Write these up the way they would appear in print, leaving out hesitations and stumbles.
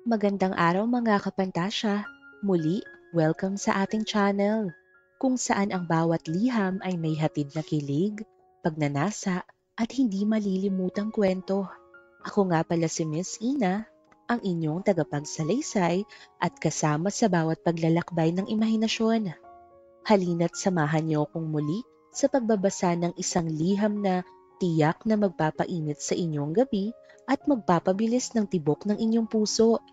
Magandang araw mga kapantasya. Muli, welcome sa ating channel, kung saan ang bawat liham ay may hatid na kilig, pagnanasa, at hindi malilimutang kwento. Ako nga pala si Miss Ina, ang inyong tagapagsalaysay at kasama sa bawat paglalakbay ng imahinasyon. Halina't samahan niyo akong muli sa pagbabasa ng isang liham na tiyak na magpapainit sa inyong gabi at magpapabilis ng tibok ng inyong puso.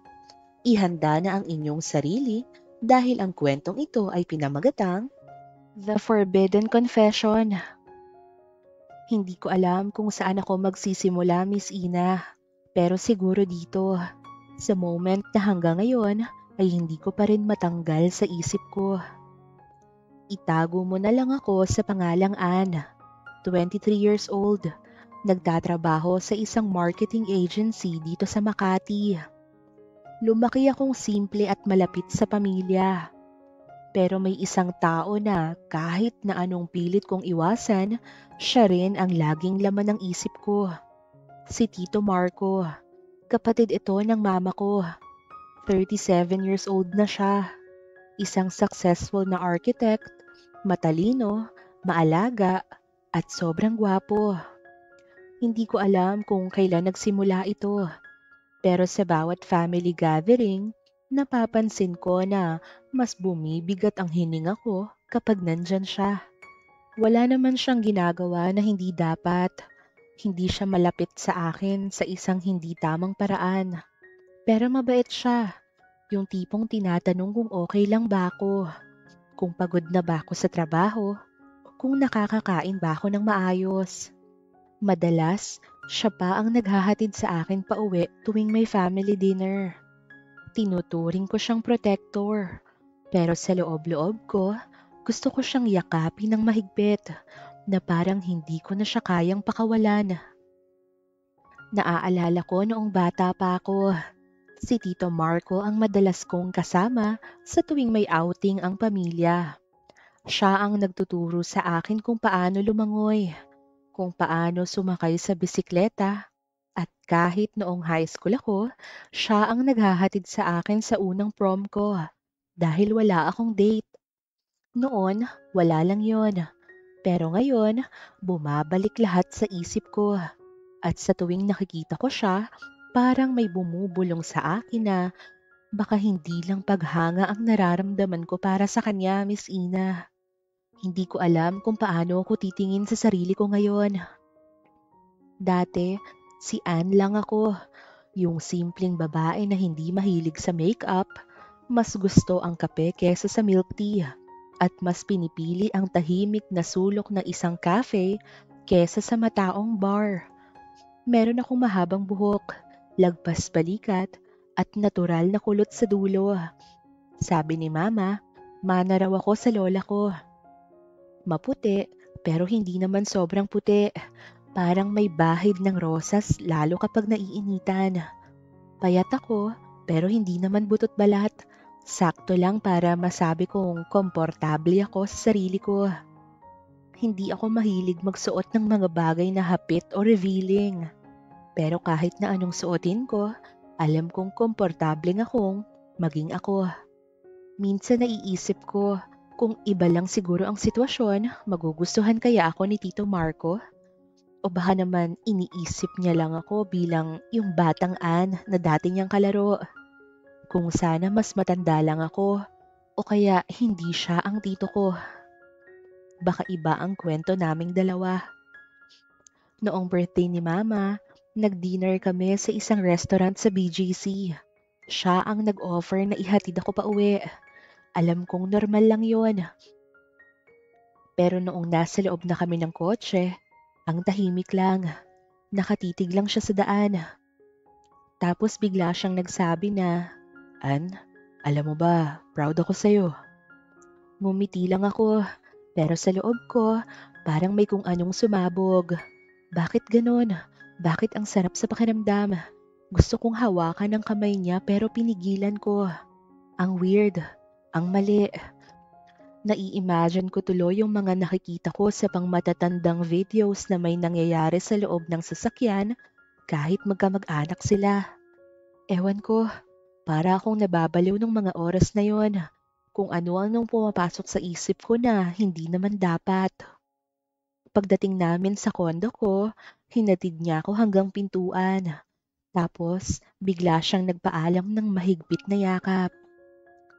Ihanda na ang inyong sarili dahil ang kwentong ito ay pinamagatang The Forbidden Confession. Hindi ko alam kung saan ako magsisimula, Miss Ina, pero siguro dito, sa moment na hanggang ngayon ay hindi ko pa rin matanggal sa isip ko. Itago mo na lang ako sa pangalang Anne, 23 years old, nagtatrabaho sa isang marketing agency dito sa Makati. Lumaki akong simple at malapit sa pamilya. Pero may isang tao na kahit na anong pilit kong iwasan, siya rin ang laging laman ng isip ko. Si Tito Marco. Kapatid ito ng mama ko. 37 years old na siya. Isang successful na architect, matalino, maalaga, at sobrang gwapo. Hindi ko alam kung kailan nagsimula ito. Pero sa bawat family gathering, napapansin ko na mas bumibigat ang hininga ko kapag nandyan siya. Wala naman siyang ginagawa na hindi dapat. Hindi siya malapit sa akin sa isang hindi tamang paraan. Pero mabait siya. Yung tipong tinatanong kung okay lang ba ako, kung pagod na ba ako sa trabaho, kung nakakakain ba ako ng maayos. Madalas, siya pa ang naghahatid sa akin pauwi tuwing may family dinner. Tinuturing ko siyang protector, pero sa loob-loob ko, gusto ko siyang yakapin ng mahigpit na parang hindi ko na siya kayang pakawalan. Naaalala ko noong bata pa ako, si Tito Marco ang madalas kong kasama sa tuwing may outing ang pamilya. Siya ang nagtuturo sa akin kung paano lumangoy, kung paano sumakay sa bisikleta, at kahit noong high school ako, siya ang naghahatid sa akin sa unang prom ko dahil wala akong date. Noon, wala lang yon. Pero ngayon, bumabalik lahat sa isip ko. At sa tuwing nakikita ko siya, parang may bumubulong sa akin na baka hindi lang paghanga ang nararamdaman ko para sa kanya, Miss Ina. Hindi ko alam kung paano ako titingin sa sarili ko ngayon. Dati, si Anne lang ako, yung simpleng babae na hindi mahilig sa makeup, mas gusto ang kape kesa sa milk tea, at mas pinipili ang tahimik na sulok ng isang cafe kesa sa mataong bar. Meron akong mahabang buhok, lagpas balikat, at natural na kulot sa dulo. Sabi ni Mama, mana raw ako sa lola ko. Maputi, pero hindi naman sobrang puti. Parang may bahid ng rosas lalo kapag naiinitan. Payat ako, pero hindi naman butot balat. Sakto lang para masabi kong komportable ako sa sarili ko. Hindi ako mahilig magsuot ng mga bagay na hapit o revealing. Pero kahit na anong suotin ko, alam kong komportable akong maging ako. Minsan naiisip ko, kung iba lang siguro ang sitwasyon, magugustuhan kaya ako ni Tito Marco? O baka naman iniisip niya lang ako bilang yung batang Ann na dati niyang kalaro. Kung sana mas matanda lang ako, o kaya hindi siya ang tito ko. Baka iba ang kwento naming dalawa. Noong birthday ni Mama, nag-dinner kami sa isang restaurant sa BGC. Siya ang nag-offer na ihatid ako pa uwi. Alam kong normal lang yon. Pero noong nasa loob na kami ng kotse, ang tahimik lang. Nakatitig lang siya sa daan. Tapos bigla siyang nagsabi na, Ann, alam mo ba, proud ako sa'yo. Ngumiti lang ako, pero sa loob ko, parang may kung anong sumabog. Bakit ganon? Bakit ang sarap sa pakiramdam? Gusto kong hawakan ang kamay niya pero pinigilan ko. Ang weird, ang mali. Nai-imagine ko tuloy yung mga nakikita ko sa pangmatatandang videos na may nangyayari sa loob ng sasakyan kahit magkamag-anak sila. Ewan ko, Para akong nababaliw ng mga oras na yon. Kung ano-anong pumapasok sa isip ko na hindi naman dapat. Pagdating namin sa kondo ko, hinatid niya ako hanggang pintuan. Tapos, bigla siyang nagpaalam ng mahigpit na yakap.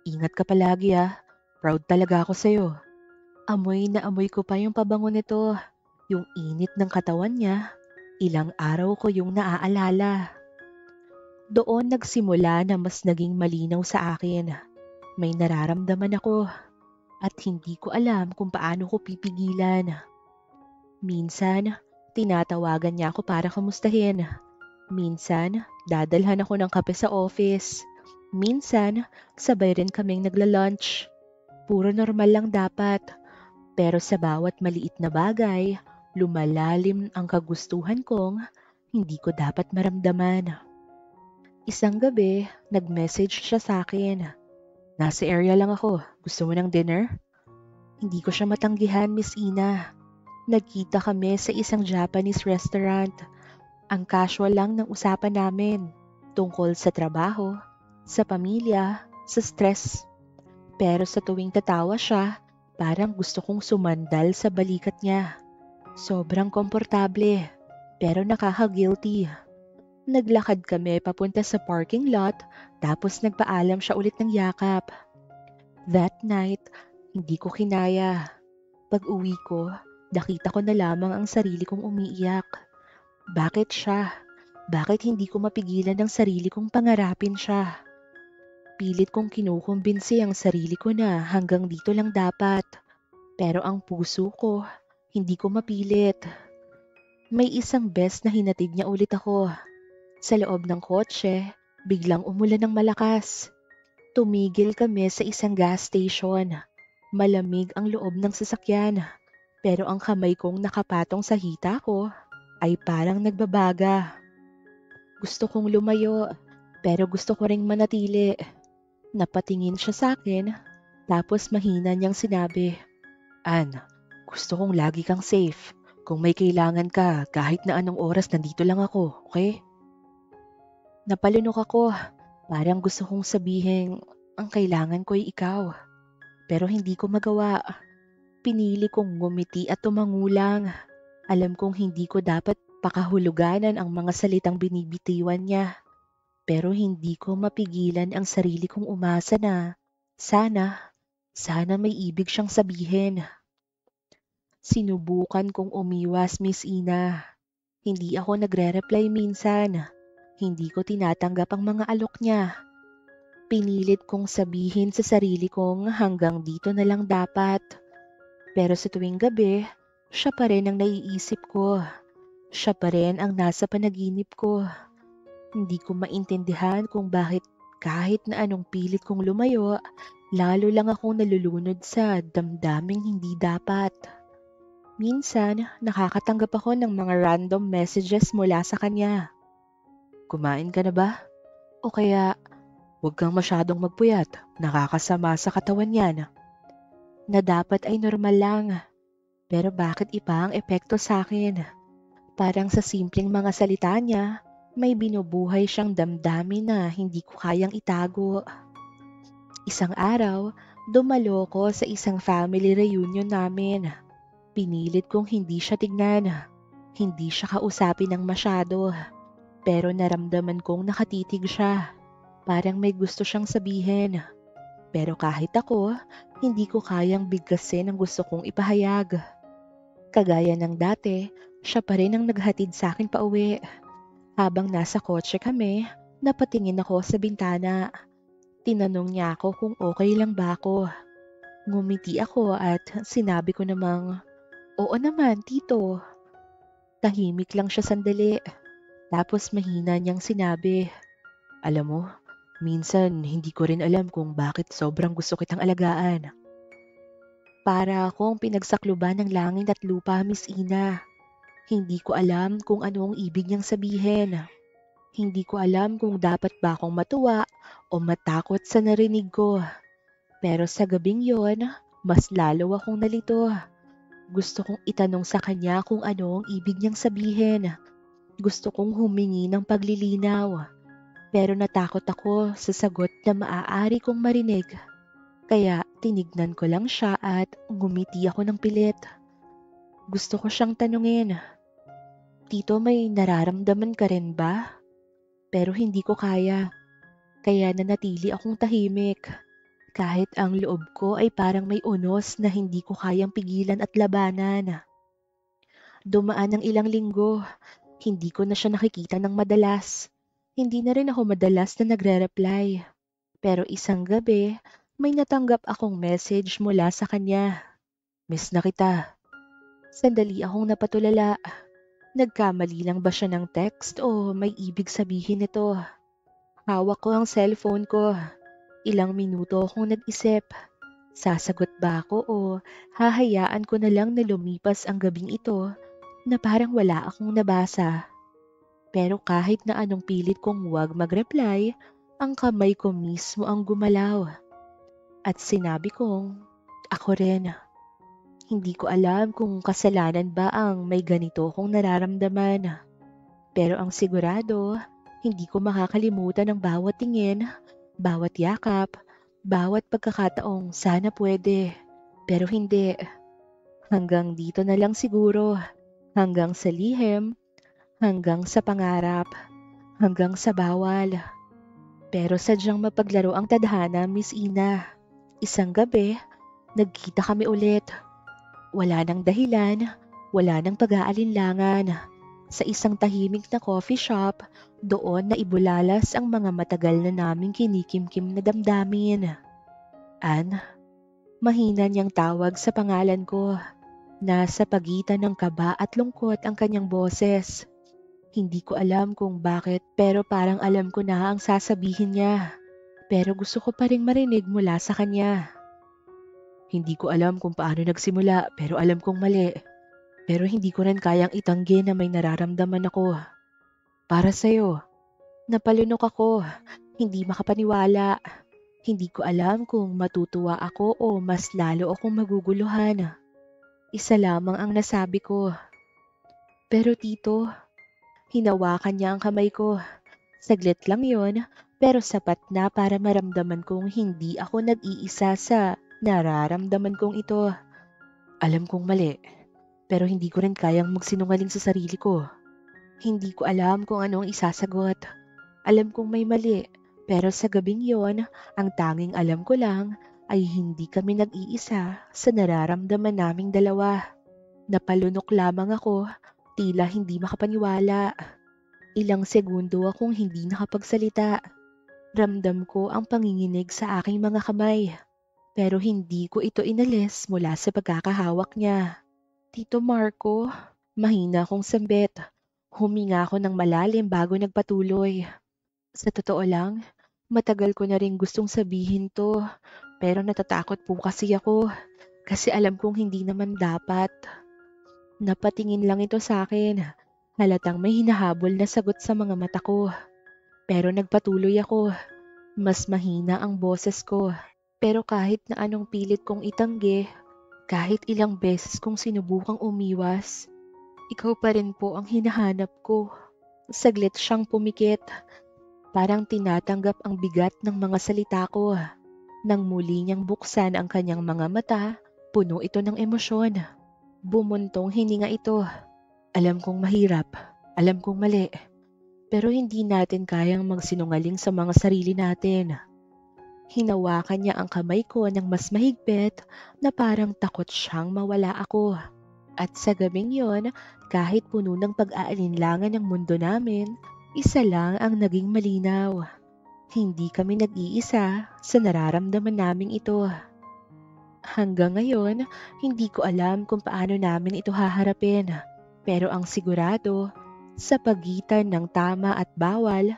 Ingat ka palagi ah. Proud talaga ako sa'yo. Amoy na amoy ko pa yung pabango nito. Yung init ng katawan niya. Ilang araw ko yung naaalala. Doon nagsimula na mas naging malinaw sa akin. May nararamdaman ako at hindi ko alam kung paano ko pipigilan. Minsan, tinatawagan niya ako para kamustahin. Minsan, dadalhan ako ng kape sa office. Minsan, sabay rin kaming nagla-lunch. Puro normal lang dapat. Pero sa bawat maliit na bagay, lumalalim ang kagustuhan kong hindi ko dapat maramdaman. Isang gabi, nag-message siya sa akin. Nasa area lang ako. Gusto mo ng dinner? Hindi ko siya matanggihan, Miss Ina. Nagkita kami sa isang Japanese restaurant. Ang casual lang ng usapan namin. Tungkol sa trabaho, sa pamilya, sa stress. Pero sa tuwing tatawa siya, parang gusto kong sumandal sa balikat niya. Sobrang komportable, pero nakaka-guilty. Naglakad kami papunta sa parking lot, tapos nagpaalam siya ulit ng yakap. That night, hindi ko kinaya. Pag-uwi ko, nakita ko na lamang ang sarili kong umiiyak. Bakit siya? Bakit hindi ko mapigilan ang sarili kong pangarapin siya? Pilit kong kinukumbinsi ang sarili ko na hanggang dito lang dapat. Pero ang puso ko, hindi ko mapilit. May isang beses na hinatid niya ulit ako. Sa loob ng kotse, biglang umulan ng malakas. Tumigil kami sa isang gas station. Malamig ang loob ng sasakyan. Pero ang kamay kong nakapatong sa hita ko ay parang nagbabaga. Gusto kong lumayo, pero gusto ko ring manatili. Napatingin siya sa akin, tapos mahina niyang sinabi, Ann, gusto kong lagi kang safe. Kung may kailangan ka, kahit na anong oras nandito lang ako, okay? Napalunok ako, parang gusto kong sabihin, ang kailangan ko ay ikaw. Pero hindi ko magawa. Pinili kong ngumiti at tumangulang. Alam kong hindi ko dapat pakahuluganan ang mga salitang binibitiwan niya. Pero hindi ko mapigilan ang sarili kong umasa na, sana may ibig siyang sabihin. Sinubukan kong umiwas, Miss Ina. Hindi ako nagre-reply minsan. Hindi ko tinatanggap ang mga alok niya. Pinilit kong sabihin sa sarili kong hanggang dito na lang dapat. Pero sa tuwing gabi, siya pa rin ang naiisip ko. Siya pa rin ang nasa panaginip ko. Hindi ko maintindihan kung bakit kahit na anong pilit kong lumayo, lalo lang akong nalulunod sa damdaming hindi dapat. Minsan, nakakatanggap ako ng mga random messages mula sa kanya. Kumain ka na ba? O kaya, huwag kang masyadong magpuyat, nakakasama sa katawan yan. Na dapat ay normal lang, pero bakit iba ang epekto sa akin? Parang sa simpleng mga salita niya, may binubuhay siyang damdamin na hindi ko kayang itago. Isang araw, dumalo ko sa isang family reunion namin. Pinilit kong hindi siya tignan, hindi siya kausapin ng masyado. Pero naramdaman kong nakatitig siya. Parang may gusto siyang sabihin. Pero kahit ako, hindi ko kayang bigkasin ang gusto kong ipahayag. Kagaya ng dati, siya pa rin ang naghatid sa akin pauwi. Habang nasa kotse kami, napatingin ako sa bintana. Tinanong niya ako kung okay lang ba ako. Ngumiti ako at sinabi ko namang, oo naman, tito. Tahimik lang siya sandali. Tapos mahina niyang sinabi, alam mo, minsan hindi ko rin alam kung bakit sobrang gusto kitang alagaan. Para akong pinagsakluban ng langit at lupa, Miss Ina. Hindi ko alam kung ano ang ibig niyang sabihin. Hindi ko alam kung dapat ba akong matuwa o matakot sa narinig ko. Pero sa gabing yon, mas lalo akong nalito. Gusto kong itanong sa kanya kung ano ang ibig niyang sabihin. Gusto kong humingi ng paglilinaw. Pero natakot ako sa sagot na maaari kong marinig. Kaya tinignan ko lang siya at ngumiti ako ng pilit. Gusto ko siyang tanungin, "Tito, may nararamdaman ka rin ba?" Pero hindi ko kaya. Kaya nanatili akong tahimik. Kahit ang loob ko ay parang may unos na hindi ko kayang pigilan at labanan. Dumaan ang ilang linggo. Hindi ko na siya nakikita ng madalas. Hindi na rin ako madalas na nagre-reply. Pero isang gabi, may natanggap akong message mula sa kanya. "Miss na kita." Sandali akong napatulala. Nagkamali lang ba siya ng text o may ibig sabihin nito? Hawak ko ang cellphone ko. Ilang minuto akong nag-isip. Sasagot ba ako o hahayaan ko na lang na lumipas ang gabing ito na parang wala akong nabasa? Pero kahit na anong pilit kong huwag mag-reply, ang kamay ko mismo ang gumalaw. At sinabi kong, ako rin. Hindi ko alam kung kasalanan ba ang may ganito kong nararamdaman. Pero ang sigurado, hindi ko makakalimutan ang bawat tingin, bawat yakap, bawat pagkakataong sana pwede. Pero hindi. Hanggang dito na lang siguro. Hanggang sa lihim, hanggang sa pangarap, hanggang sa bawal. Pero sadyang mapaglaro ang tadhana, Miss Ina. Isang gabi, nagkita kami ulit. Wala nang dahilan, wala nang pag-aalinlangan. Sa isang tahimik na coffee shop, doon na ibulalas ang mga matagal na naming kinikimkim na damdamin. Ann, mahina niyang tawag sa pangalan ko. Nasa pagitan ng kaba at lungkot ang kanyang boses. Hindi ko alam kung bakit pero parang alam ko na ang sasabihin niya. Pero gusto ko pa ring marinig mula sa kanya. Hindi ko alam kung paano nagsimula pero alam kong mali. Pero hindi ko rin kayang itanggi na may nararamdaman ako. Para sa'yo. Napalunok ako. Hindi makapaniwala. Hindi ko alam kung matutuwa ako o mas lalo akong maguguluhan. Isa lamang ang nasabi ko. Pero tito, hinawakan niya ang kamay ko. Saglit lang yon, pero sapat na para maramdaman kong hindi ako nag-iisa sa nararamdaman kong ito. Alam kong mali, pero hindi ko rin kayang magsinungaling sa sarili ko. Hindi ko alam kung ano ang isasagot. Alam kong may mali, pero sa gabing yon, ang tanging alam ko lang ay hindi kami nag-iisa sa nararamdaman naming dalawa. Napalunok lamang ako, tila hindi makapaniwala. Ilang segundo akong hindi nakapagsalita. Ramdam ko ang panginginig sa aking mga kamay. Pero hindi ko ito inalis mula sa pagkakahawak niya. Tito Marco, mahina akong sambit. Huminga ako ng malalim bago nagpatuloy. Sa totoo lang, matagal ko na rin gustong sabihin to. Pero natatakot po kasi ako. Kasi alam kong hindi naman dapat. Napatingin lang ito sa akin. Halatang may hinahabol na sagot sa mga mata ko. Pero nagpatuloy ako. Mas mahina ang boses ko. Pero kahit na anong pilit kong itanggi, kahit ilang beses kong sinubukang umiwas, ikaw pa rin po ang hinahanap ko. Saglit siyang pumikit. Parang tinatanggap ang bigat ng mga salita ko. Nang muli niyang buksan ang kanyang mga mata, puno ito ng emosyon. Bumuntong hininga ito. Alam kong mahirap, alam kong mali, pero hindi natin kayang magsinungaling sa mga sarili natin. Hinawakan niya ang kamay ko ng mas mahigpit na parang takot siyang mawala ako. At sa gabing yon, kahit puno ng pag-aalinlangan ng mundo namin, isa lang ang naging malinaw. Hindi kami nag-iisa sa nararamdaman naming ito. Hanggang ngayon, hindi ko alam kung paano namin ito haharapin. Pero ang sigurado, sa pagitan ng tama at bawal,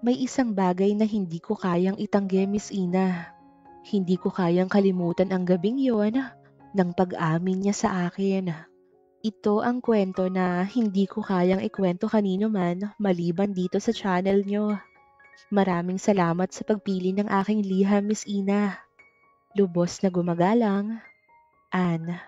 may isang bagay na hindi ko kayang itanggi, Miss Ina. Hindi ko kayang kalimutan ang gabing yon ng pag-amin niya sa akin. Ito ang kwento na hindi ko kayang ikwento kanino man maliban dito sa channel nyo. Maraming salamat sa pagpili ng aking liham, Miss Ina. Lubos na gumagalang, Ann.